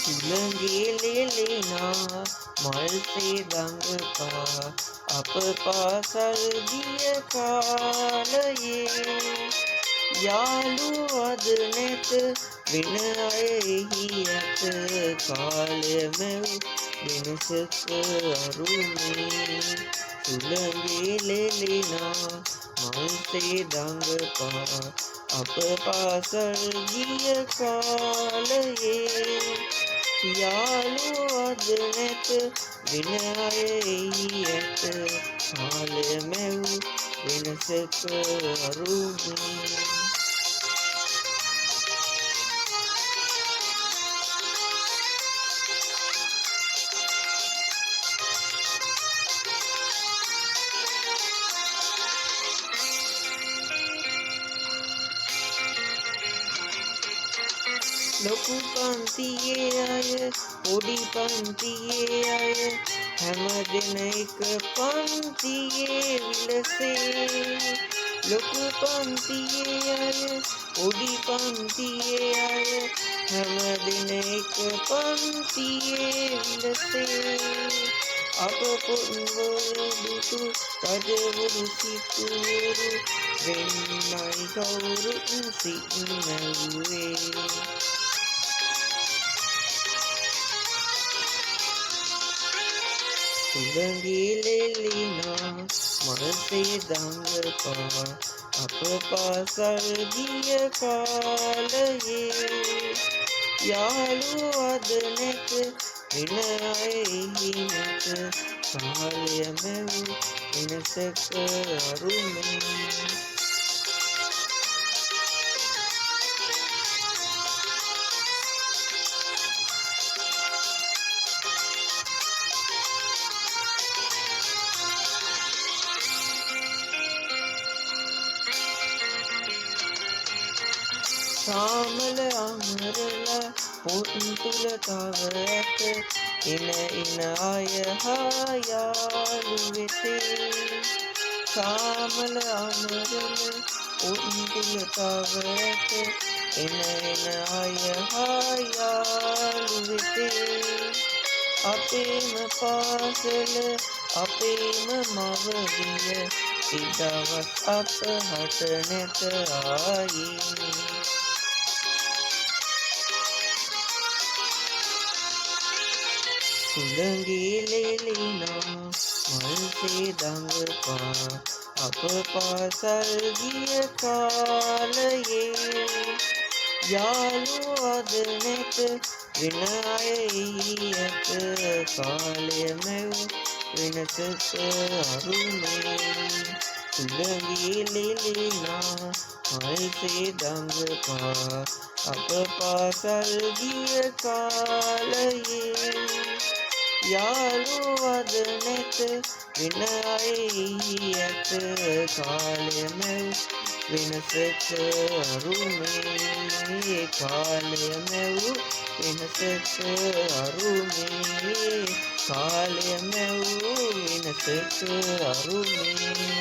සුළඟේ ලෙලෙනා මල්සේ දඟපා අප පාසල් ගිය කාලයේ යාළුවද නැත වෙන අයෙහි ඇත කාලය මැව් වෙනසක අරුමේ සුළඟේ ලෙලෙනා මල්සේ දඟපා අප පාසල් ගිය කාලයේ යාළුවද නැත වෙන අයෙහි ඇත කාලය මැව් වෙනසක අරුමේ ලොකු පන්තියේ අය පොඩි පන්තියේ අය හැමදෙන එක පන්තියේ විලසේ ලොකු පන්තියේ අය පොඩි පන්තියේ අය හැමදෙන එක පන්තියේ විලසේ අප පොන්වල දුටු රජවරු සිටුවරු වෙන්නයි කවුරුත් සිටිනවුවේ සුළඟේ ලෙලෙනා මල්සේ දඟපා අප පාසල් ගිය කාලයේ යාළුවද නැත වෙන අයෙහි නැත කාලය මැව් වෙනසක අරුමේ සාමල අමරලා පොත් තුල තව ඇත එන අය හා යාළු වෙතේ සාමල අමරලා පොත් තුල තව ඇත එන අය හා යාළු වෙතේ අපේම පාසල අපේම මවදිය ඉදවස් අප හට නැත ආයේ සුළඟේ ලෙලෙනා මල්සේ දඟපා අප පාසල් ගිය කාලයේ යාළුවද නැත වෙන අයෙහි ඇත කාලය මැව් වෙනසක අරුමේ සුළඟේ ලෙලෙනා මල්සේ දඟපා අප පාසල් ගිය කාලයේ යාළුවද නැත වෙන අයෙහි ඇත කාලය මැව් වෙනසක අරුමේ කාලය මැව් වෙනසක අරුමේ කාලය මැව් වෙනසක අරුමේ